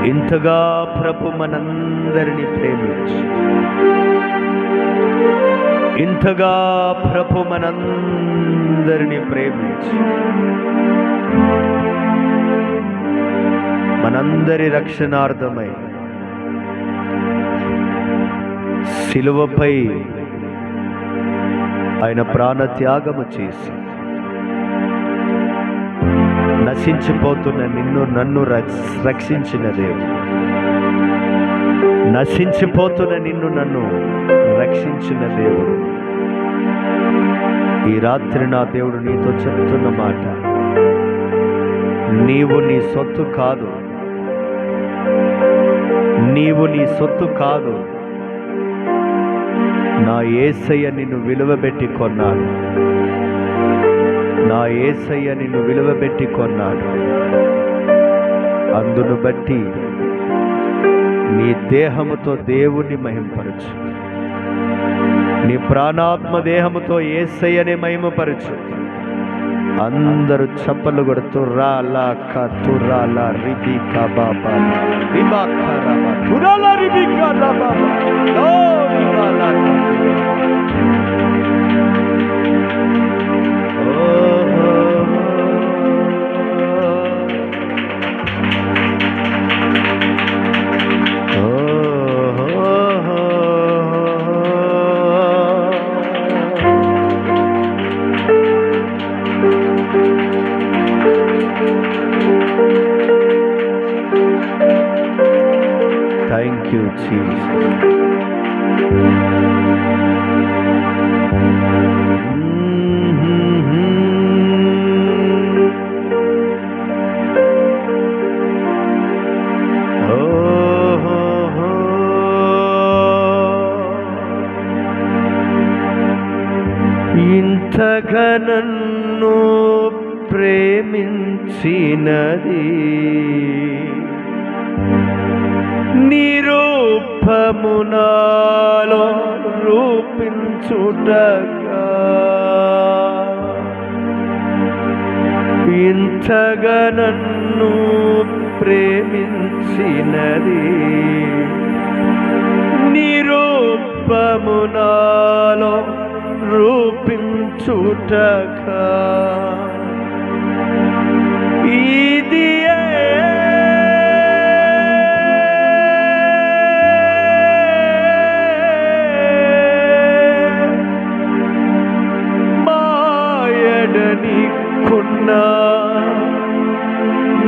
ఇంతగా ప్రభు మనందరినీ ప్రేమించి, ఇంతగా ప్రభు మనందరినీ ప్రేమించి మనందరి రక్షణార్థమై శిలువపై ఆయన ప్రాణత్యాగము చేసి నశించిపోతున్న నిన్ను నన్ను రక్షించిన దేవుడు, నశించిపోతున్న నిన్ను నన్ను రక్షించిన దేవుడు ఈ రాత్రి నా దేవుడు నీతో చెప్తున్న మాట, నీవు నీ సొత్తు కాదు, నీవు నీ సొత్తు కాదు. నా యేసయ్య నిన్ను విలువబెట్టి కొన్నాడు, నా యేసయ్య నిన్ను విలువబెట్టి కొన్నాడు. అందును బట్టి నీ దేహముతో దేవుణ్ణి మహిమపరచు, నీ ప్రాణాత్మ దేహముతో యేసయ్యనే మహిమపరచు. అందరూ చప్పలు కొడుతూ రాలా కతురాలా Rebecca Baba రిబాకా రాబా తురాలా Rebecca రాబా oh రిబాలా Thank you, Jesus. ఇంతగా నన్ను ప్రేమించినది నిరూపమునాలో రూపించుటగా, ఇంతగా నన్ను ప్రేమించినది నిరూపమునాలో రూపించుటగా. ఇది మాయడనికున్నా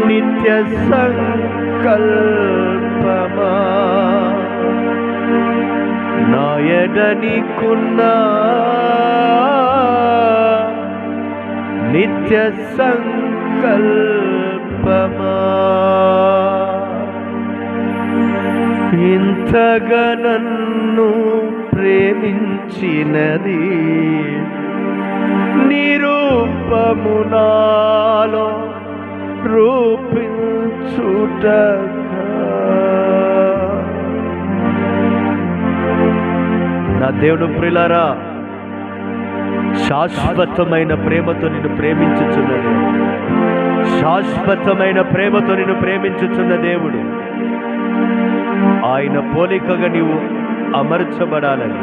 నిత్య సంకల్పమా, నాయడనికున్నా నిత్య సంకల్పమా. ఇంతగా నన్ను ప్రేమించినది నిరూపమునాలో రూపించుటగా. నా దేవుడు ప్రియులారా, శాశ్వతమైన ప్రేమతో నిన్ను ప్రేమించుచున్న దేవుడు, శాశ్వతమైన ప్రేమతో నిన్ను ప్రేమించుచున్న దేవుడు. ఆయన పోలికగా నీవు అమర్చబడాలని,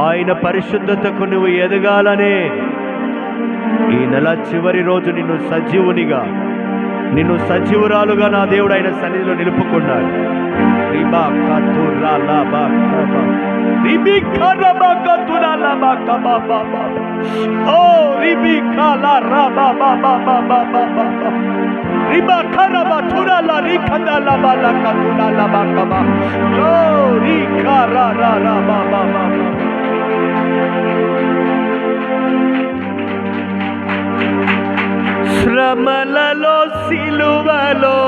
ఆయన పరిశుద్ధతకు నువ్వు ఎదగాలనే ఈ నెల చివరి రోజు నిన్ను సజీవునిగా, నిన్ను సజీవురాలుగా నా దేవుడు ఆయన సన్నిధిలో నిలుపుకున్నాడు. శ్రమలలో సిలువలో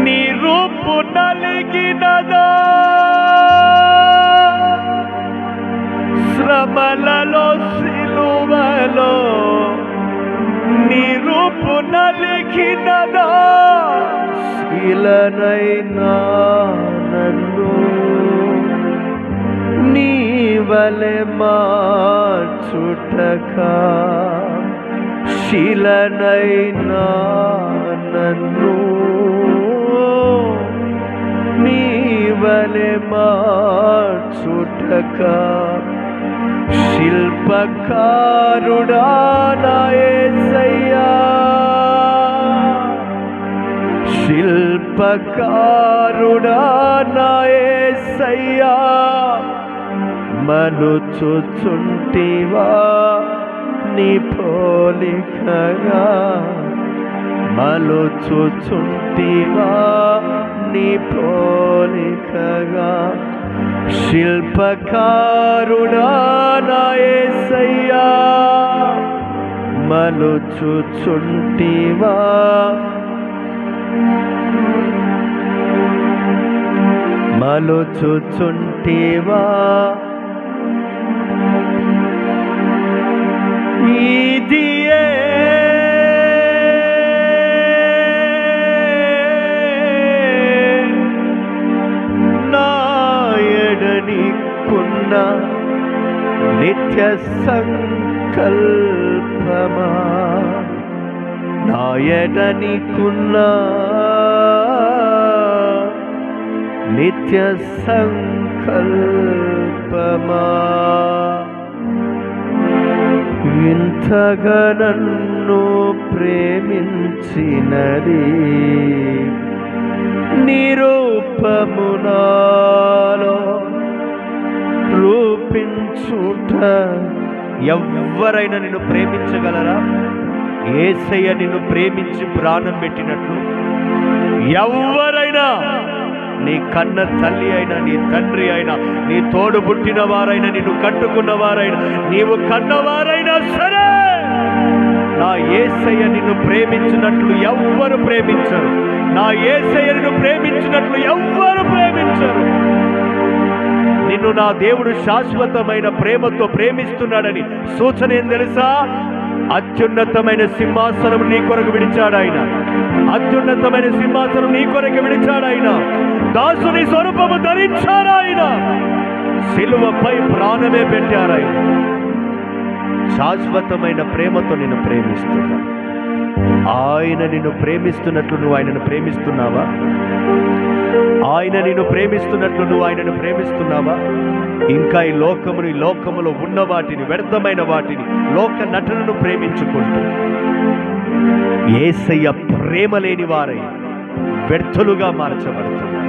నీ రూపు నలిగినదా, శ్రమలలో సిలువలో నీ రూపు నలిగినదా, శిలనైనా నన్ను నీ వలె మార్చుటకా. శిలనైనా నన్ను నీవలె మార్చుటక శిల్పకారుడా నా యేసయ్యా, శిల్పకారుడా నా యేసయ్యా, మలుచుచుంటివా నీ పోలికగా, మలుచుచుంటివా నీ పోలికగా, శిల్పకారుడా నా యేసయ్యా, మలుచుచుంటివా మలుచుచుంటివా ఇదియే నా ఎడనికున్న నిత్య సంకల్పమా, నా ఎడనికున్న నిత్య సంకల్పమా, ఇంతగా నన్ను ప్రేమించినది నిరూపము నాలో రూపించుట. ఎవ్వరైనా నిన్ను ప్రేమించగలరా? యేసయ్య నిన్ను ప్రేమించి ప్రాణం పెట్టినట్లు ఎవ్వరైనా, నీ కన్న తల్లి అయినా, నీ తండ్రి అయినా, నీ తోడు పుట్టిన వారైనా, నిన్ను కట్టుకున్న వారైనా, నీవు కన్నవారైనా సరే, నా యేసయ్య నిన్ను ప్రేమించినట్లు ఎవ్వరు ప్రేమించరు. నా యేసయ్య నిన్ను ప్రేమించినట్లు ఎవ్వరు ప్రేమించరు. నిన్ను నా దేవుడు శాశ్వతమైన ప్రేమతో ప్రేమిస్తున్నాడని సూచన ఏం తెలుసా? అత్యున్నతమైన సింహాసనం నీ కొరకు విడిచాడు ఆయన. అత్యున్నతమైన సింహాసనం నీ కొరకు విడిచాడు ఆయన. దాసుని స్వరూపము ధరించాడు ఆయన. సిలువపై ప్రాణమే పెట్టారు ఆయన. శాశ్వతమైన ప్రేమతో నిన్ను ప్రేమిస్తున్నా. ఆయన నిన్ను ప్రేమిస్తున్నట్లు నువ్వు ఆయనను ప్రేమిస్తున్నావా? ఆయన నిన్ను ప్రేమిస్తున్నట్లు నువ్వు ఆయనను ప్రేమిస్తున్నావా? ఇంకా ఈ లోకములో ఉన్న వాటిని, వ్యర్థమైన వాటిని, లోక నటనను ప్రేమించుకుంటూ యేసయ్య ప్రేమ లేని వారై వ్యర్థులుగా మార్చబడుతున్నారు.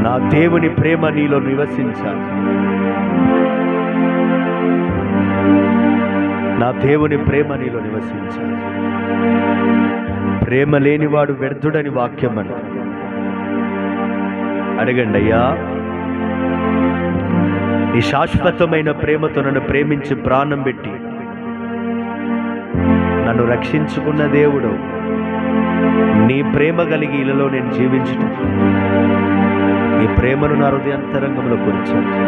నా దేవుని ప్రేమ నీలో నివసించాలి. నా దేవుని ప్రేమ నీలో నివసించాలి. ప్రేమ లేనివాడు వ్యర్థుడని వాక్యం అంట. అడగండి అయ్యా, నీ శాశ్వతమైన ప్రేమతో నన్ను ప్రేమించి ప్రాణం పెట్టి నన్ను రక్షించుకున్న దేవుడు, నీ ప్రేమ కలిగి ఇలలో నేను జీవించటం, నీ ప్రేమను నా హృదయాంతరంగంలో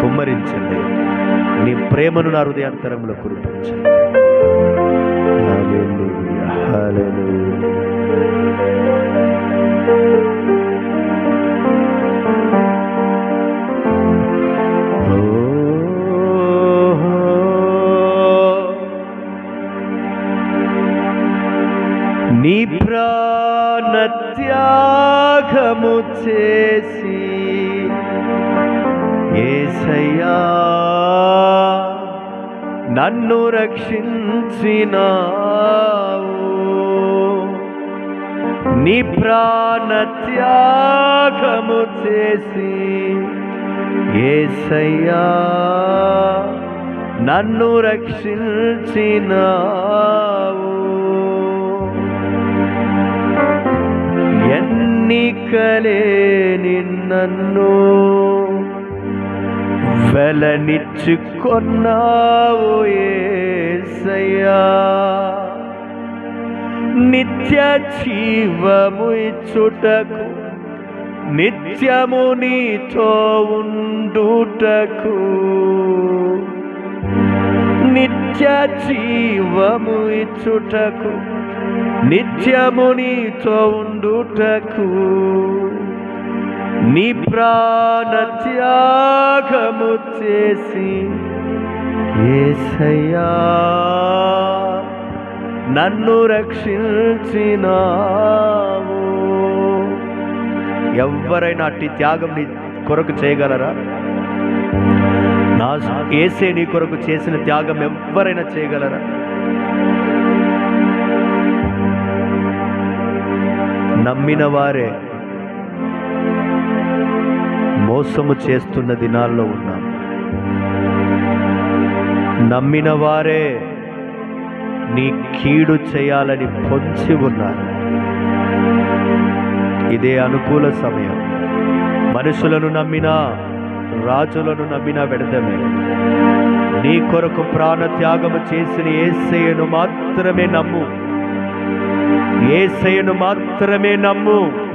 కుమ్మరించండి. నీ ప్రేమను నా హృదయాంతరంలో కురిపించండి. హల్లెలూయా, హల్లెలూయా. నీ ప్రాణత్యాగము చేసి యేసయ్యా నన్ను రక్షించినావు. నీ ప్రాణత్యాగము చేసి యేసయ్యా నన్ను రక్షించినావు. ఎన్నికలేని నన్ను వెలనిచ్చుకొన్నావు యేసయ్యా. నిత్య జీవము ఇచ్చుటకు, నిత్యము నీతో ఉండుటకు, నిత్య జీవము ఇచ్చుటకు, నిత్యము నీతో ఉండుటకు, నీ ప్రాణత్యాగము చేసి యేసయ్యా నన్ను రక్షించినావు. ఎవరైనా అట్టి త్యాగం నీ కొరకు చేయగలరా? నా యేసే నీ కొరకు చేసిన త్యాగం ఎవరైనా చేయగలరా? నమ్మిన వారే మోసము చేస్తున్న దినాల్లో ఉన్నాం. నమ్మిన వారే నీ కీడు చేయాలని పొంచి ఉన్నారు. ఇదే అనుకూల సమయం. మనుషులను నమ్మినా, రాజులను నమ్మినా వ్యర్థమే. నీ కొరకు ప్రాణ త్యాగము చేసిన యేసయ్యను మాత్రమే నమ్ము. యేసయ్యను మాత్రమే నమ్ము.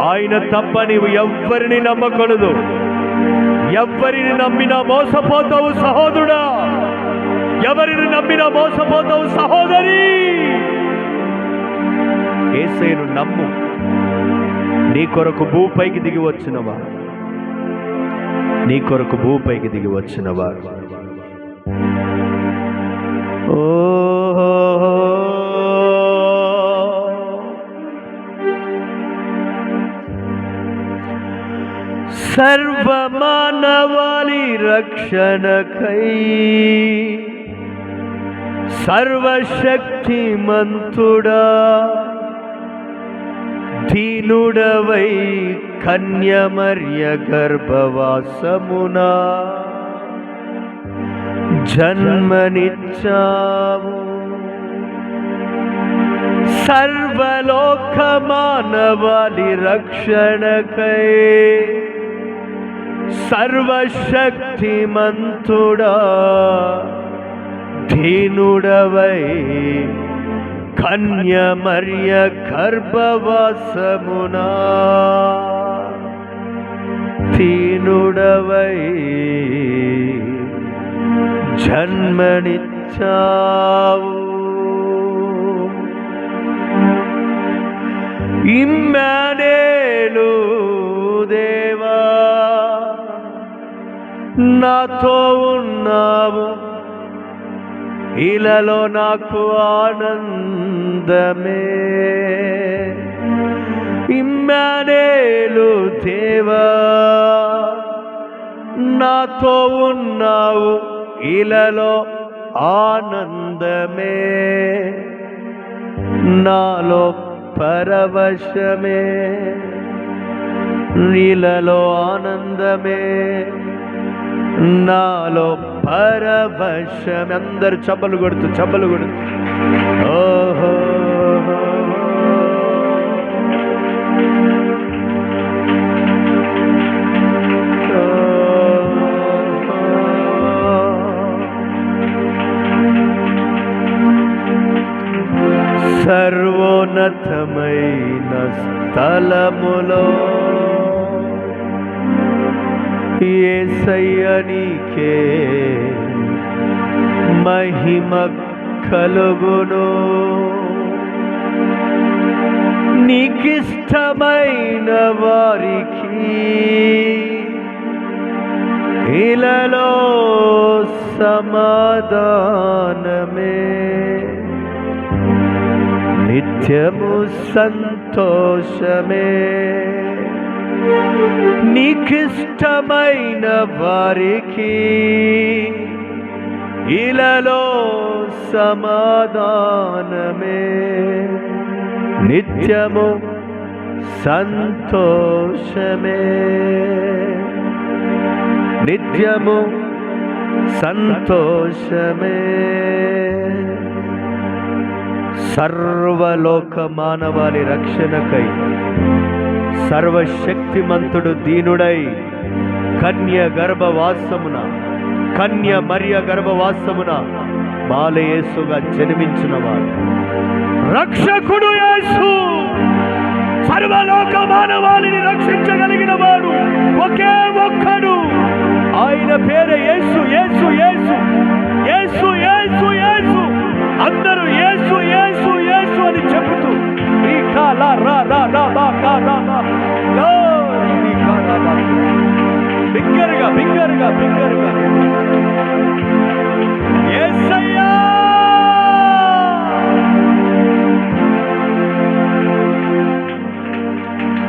ఆయన తప్ప నీవు ఎవ్వరిని నమ్మకూడదు. ఎవరిని నమ్మినా మోసపోతావు సహోదరుడా. ఎవరిని నమ్మినా మోసపోతావు సహోదరి. యేసయ్యను నమ్ము. నీ కొరకు భూపైకి దిగి వచ్చినవా? నీ కొరకు భూపైకి దిగి వచ్చినవా? ఓ సర్వమానవాళి రక్షణకై సర్వశక్తిమంతుడా దీనుడవై కన్యమర్య గర్భవాసమునా జన్మనిచ్చావు. సర్వలోక మానవాళి రక్షణకై సర్వశక్తిమంతుడా దీనుడవై కన్యమర్య గర్భవాసమునా దీనుడవై జన్మనిచ్చావు. ఇమ్మానుయేలు దేవా నాతో ఉన్నావు. ఇలలో నాకు ఆనందమే. ఇమ్మానుయేలు దేవా నాతో ఉన్నావు. ఇలలో ఆనందమే. నాలో పరవశమే. నీలలో ఆనందమే. నాలో పరవశమే. అందరు చప్పలు కొడుతూ ఓహో సర్వోన్నతమైన స్థలములో యేసయ్య నీకే మహిమ కలుగును. నీకిష్టమైన వారికి ఇలలో సమాధానమే. నిత్యము సంతోషమే. నీకిష్టమైన వారికి ఇలలో సమాధానమే. నిత్యము సంతోషమే. నిత్యము సంతోషమే. సర్వలోక మానవాళి రక్షణకై సర్వశక్తిమంతుడు దీనుడై కన్య మరియ గర్భవాసమున బాలయేసుగా జన్మించినవాడు రక్షకుడు యేసు. సర్వలోక మానవాళిని రక్షించగలిగిన వాడు ఒకే ఒక్కడు. ఆయన పేరు యేసు. యేసు యేసు యేసు యేసు యేసు. అందరూ యేసు యేసు యేసు అని చెబుతూ బిగ్గరగా